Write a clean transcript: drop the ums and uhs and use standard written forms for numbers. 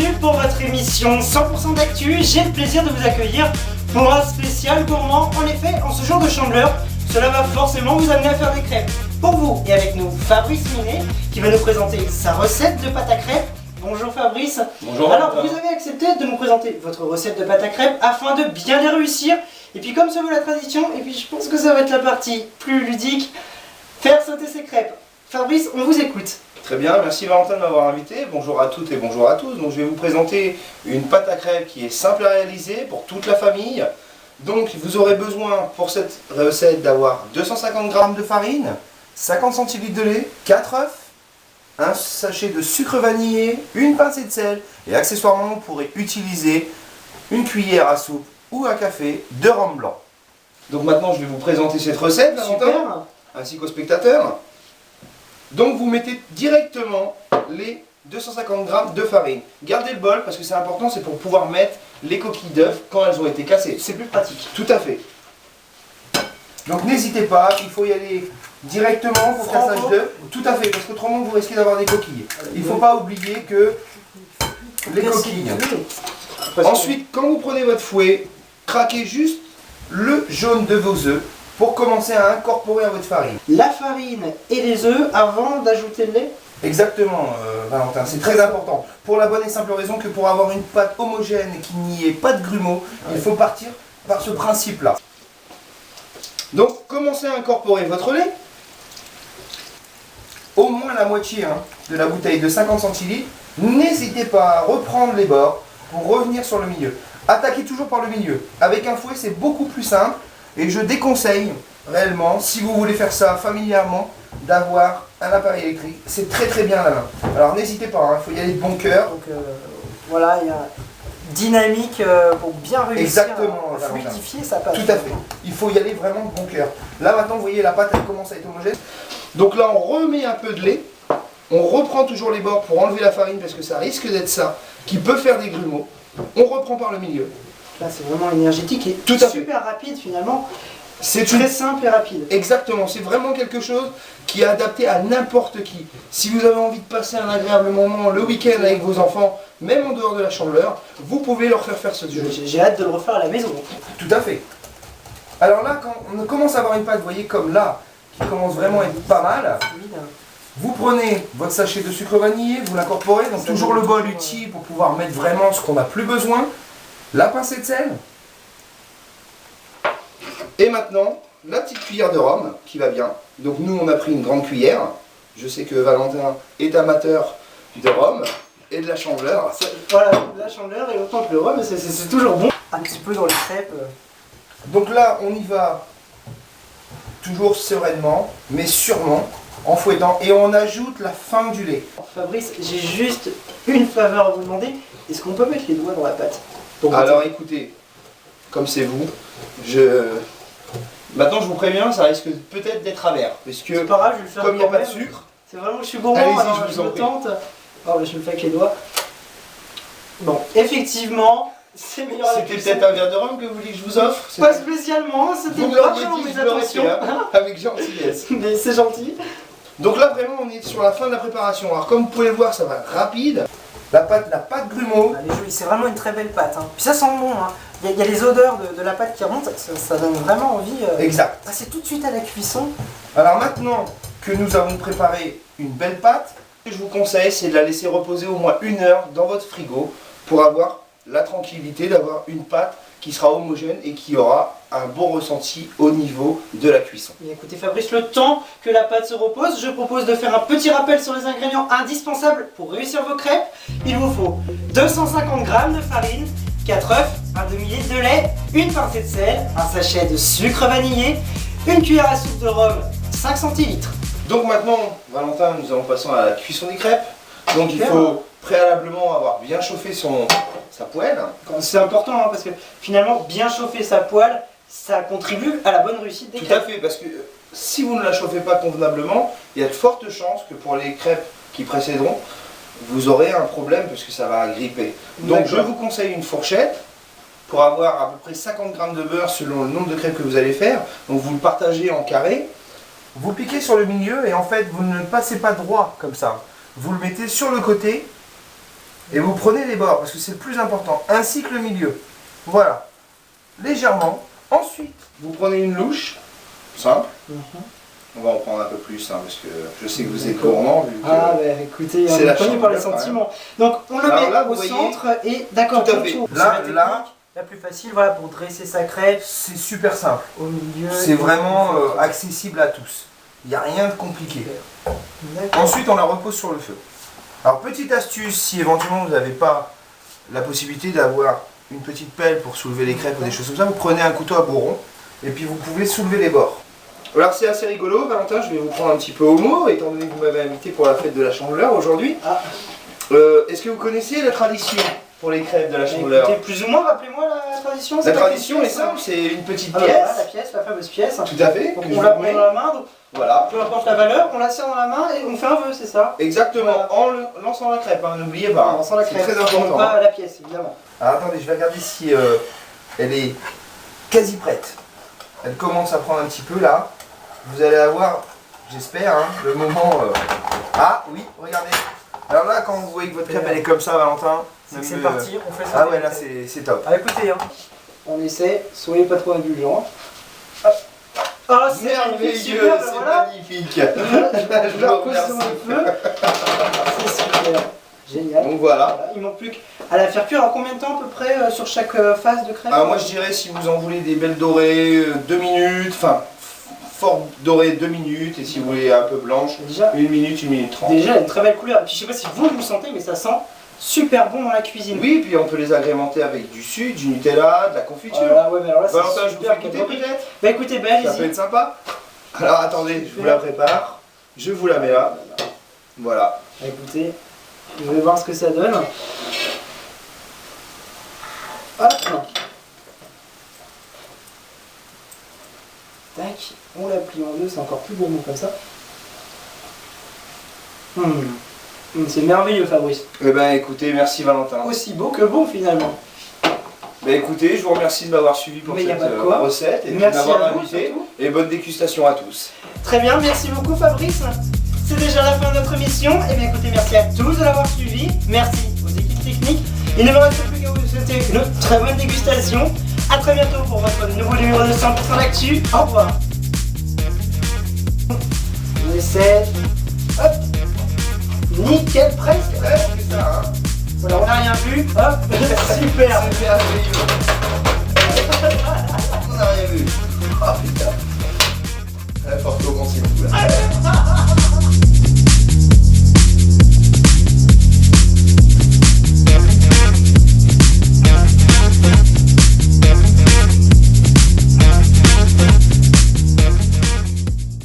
bienvenue pour votre émission 100% d'actu. J'ai le plaisir de vous accueillir pour un spécial gourmand. En effet, en ce jour de Chandeleur, cela va forcément vous amener à faire des crêpes. Pour vous et avec nous, Fabrice Minet qui va nous présenter sa recette de pâte à crêpes. Bonjour Fabrice. Bonjour. Alors vous avez accepté de nous présenter votre recette de pâte à crêpes afin de bien les réussir. Et puis comme ça veut la tradition, et puis je pense que ça va être la partie plus ludique, faire sauter ces crêpes. Fabrice, on vous écoute. Très bien, merci Valentin de m'avoir invité. Bonjour à toutes et bonjour à tous. Donc je vais vous présenter une pâte à crêpes qui est simple à réaliser pour toute la famille. Donc vous aurez besoin pour cette recette d'avoir 250 g de farine, 50 cl de lait, 4 œufs, un sachet de sucre vanillé, une pincée de sel et accessoirement vous pourrez utiliser une cuillère à soupe ou à café de rhum blanc. Donc maintenant je vais vous présenter cette recette, Valentin, ainsi qu'aux spectateurs. Donc vous mettez directement les 250 g de farine. Gardez le bol parce que c'est important, c'est pour pouvoir mettre les coquilles d'œufs quand elles ont été cassées. C'est plus pratique. Tout à fait. Donc n'hésitez pas, il faut y aller directement pour cassage d'œufs. Tout à fait, parce qu'autrement vous risquez d'avoir des coquilles. Il ne faut pas oublier que les coquilles. Ensuite, quand vous prenez votre fouet, craquez juste le jaune de vos œufs pour commencer à incorporer à votre farine. La farine et les œufs avant d'ajouter le lait. Exactement, Valentin, c'est très important. Pour la bonne et simple raison que pour avoir une pâte homogène et qu'il n'y ait pas de grumeaux, il faut partir par ce principe-là. Donc, commencez à incorporer votre lait. Au moins la moitié de la bouteille de 50 cl. N'hésitez pas à reprendre les bords pour revenir sur le milieu. Attaquez toujours par le milieu. Avec un fouet, c'est beaucoup plus simple. Et je déconseille réellement, si vous voulez faire ça familièrement, d'avoir un appareil électrique. C'est très très bien à la main. Alors n'hésitez pas, il faut y aller de bon cœur. Donc voilà, il y a dynamique pour bien réussir. Exactement, à fluidifier sa pâte. Tout à fait. Il faut y aller vraiment de bon cœur. Là maintenant, vous voyez, la pâte elle commence à être homogène. Donc là, on remet un peu de lait. On reprend toujours les bords pour enlever la farine parce que ça risque d'être ça qui peut faire des grumeaux. On reprend par le milieu. Là, c'est vraiment énergétique et tout à fait. Super rapide finalement. C'est très simple et rapide. Exactement, c'est vraiment quelque chose qui est adapté à n'importe qui. Si vous avez envie de passer un agréable moment le week-end avec vos enfants, même en dehors de la Chandeleur, vous pouvez leur faire ce jeu. J'ai hâte de le refaire à la maison. Tout à fait. Alors là, quand on commence à avoir une pâte, vous voyez, comme là, qui commence vraiment à être pas mal, vous prenez votre sachet de sucre vanillé, vous l'incorporez, donc toujours le bol utile pour pouvoir mettre vraiment ce qu'on n'a plus besoin, la pincée de sel, et maintenant, la petite cuillère de rhum qui va bien. Donc nous, on a pris une grande cuillère. Je sais que Valentin est amateur de rhum et de la Chandeleur. Voilà, la Chandeleur et autant que le rhum, c'est toujours bon. Un petit peu dans les crêpes. Donc là, on y va toujours sereinement, mais sûrement, en fouettant. Et on ajoute la fin du lait. Fabrice, j'ai juste une faveur à vous demander. Est-ce qu'on peut mettre les doigts dans la pâte? Alors écoutez, comme c'est vous, maintenant je vous préviens, ça risque peut-être d'être à verre, parce que pas grave, je vais le faire comme il n'y a pas de sucre, c'est vraiment je suis gourmand, allez-y, alors je je vous en me prie. tente. Oh, je le fais avec les doigts. Bon, effectivement, c'est meilleur à la C'était cuisson. peut-être un verre de rhum que vous vouliez que je vous offre? Pas spécialement, c'était Vous me une l'auriez marche dit, mes je l'aurais attentions. fait, avec gentillesse. Mais c'est gentil. Donc là vraiment on est sur la fin de la préparation. Alors comme vous pouvez le voir, ça va être rapide. La pâte n'a pas de grumeaux. Elle est jolie, c'est vraiment une très belle pâte. Puis ça sent bon, il y a les odeurs de la pâte qui remontent, ça donne vraiment envie. Exact. Passer tout de suite à la cuisson. Alors maintenant que nous avons préparé une belle pâte, ce que je vous conseille c'est de la laisser reposer au moins 1 heure dans votre frigo pour avoir la tranquillité d'avoir une pâte qui sera homogène et qui aura un bon ressenti au niveau de la cuisson. Et écoutez Fabrice, le temps que la pâte se repose, je propose de faire un petit rappel sur les ingrédients indispensables pour réussir vos crêpes. Il vous faut 250 g de farine, 4 œufs, un demi-litre de lait, une pincée de sel, un sachet de sucre vanillé, une cuillère à soupe de rhum, 5 centilitres. Donc maintenant, Valentin, nous allons passer à la cuisson des crêpes. Donc il faut préalablement avoir bien chauffé sa poêle. C'est important parce que finalement, bien chauffer sa poêle, ça contribue à la bonne réussite des crêpes. Tout à fait, parce que si vous ne la chauffez pas convenablement, il y a de fortes chances que pour les crêpes qui précéderont, vous aurez un problème parce que ça va gripper. Donc je vous conseille une fourchette pour avoir à peu près 50 g de beurre selon le nombre de crêpes que vous allez faire. Donc vous le partagez en carré. Vous piquez sur le milieu et en fait vous ne passez pas droit comme ça. Vous le mettez sur le côté Et vous prenez les bords, parce que c'est le plus important, ainsi que le milieu. Voilà. Légèrement. Ensuite, vous prenez une louche, simple. On va en prendre un peu plus, hein, parce que je sais que vous êtes gourmand. Vu que ah, bah écoutez, on est connu par les sentiments. Donc, on le met là, au voyez, centre et d'accord, tout à fait. Là, la plus facile, voilà, pour dresser sa crêpe. c'est super simple. Au milieu. C'est vraiment accessible à tous. Il n'y a rien de compliqué. Ensuite, on la repose sur le feu. Alors, petite astuce, si éventuellement vous n'avez pas la possibilité d'avoir une petite pelle pour soulever les crêpes ou des choses comme ça, vous prenez un couteau à bourron et puis vous pouvez soulever les bords. Alors c'est assez rigolo, Valentin, je vais vous prendre un petit peu au mot, étant donné que vous m'avez invité pour la fête de la Chandeleur aujourd'hui. Ah. Est-ce que vous connaissez la tradition pour les crêpes de la Chandeleur? Écoutez, plus ou moins, rappelez-moi la tradition. La tradition est simple, c'est une petite pièce. Voilà, la pièce, la fameuse pièce. Tout à fait. Donc on la prend dans la main, donc voilà. peu importe la valeur, on la serre dans la main et on fait un vœu, c'est ça? Exactement, en lançant la crêpe, hein, n'oubliez pas. En lançant la crêpe, c'est très important. pas la pièce, évidemment. Alors attendez, je vais regarder si elle est quasi prête. Elle commence à prendre un petit peu là. Vous allez avoir, j'espère, hein, le moment... Ah oui, regardez. Alors là, quand vous voyez que votre crêpe elle est comme ça, Valentin... C'est parti, on fait ça. Ah ouais, là c'est top. Ah écoutez, hein, on essaie, soyez pas trop indulgents. Ah, c'est merveilleux, c'est voilà. magnifique. Je la repose sur le feu. C'est super. Génial. Donc voilà. Voilà, il manque plus qu'à la faire cuire. Alors combien de temps à peu près sur chaque phase de crêpe? Alors moi je dirais si vous en voulez des belles dorées, 2 minutes, enfin fort dorées 2 minutes, et si vous voulez un peu blanche, Déjà, 1 minute, 1 minute 30. déjà, une très belle couleur. Et puis je sais pas si vous le sentez, mais ça sent super bon dans la cuisine. Oui, puis on peut les agrémenter avec du sucre, du Nutella, de la confiture. Voilà, ouais, mais alors là, Valentin, c'est je vous super. fais goûter peut-être? Bah écoutez, bah Ça peut allez-y. être sympa. Alors attendez, je vous la prépare. Je vous la mets là. Voilà. Bah, écoutez, je vais voir ce que ça donne. Hop. Tac, on la plie en deux, c'est encore plus gourmand comme ça. C'est merveilleux, Fabrice. Eh ben écoutez, merci Valentin. Aussi beau que bon finalement. Ben écoutez, je vous remercie de m'avoir suivi pour Mais y a cette pas de quoi. recette et de Merci m'avoir à vous, invité. surtout. Et bonne dégustation à tous. Très bien, merci beaucoup Fabrice. C'est déjà la fin de notre émission. Et bien écoutez, merci à tous de l'avoir suivi. Merci aux équipes techniques. Il ne me reste plus qu'à vous souhaiter une très bonne dégustation. A très bientôt pour votre nouveau numéro de 100% d'actu. Au revoir. On essaie. Hop. Nickel, presque. Ouais, c'est ça, hein. Voilà, on n'a rien vu. Hop. Super. C'est merveilleux.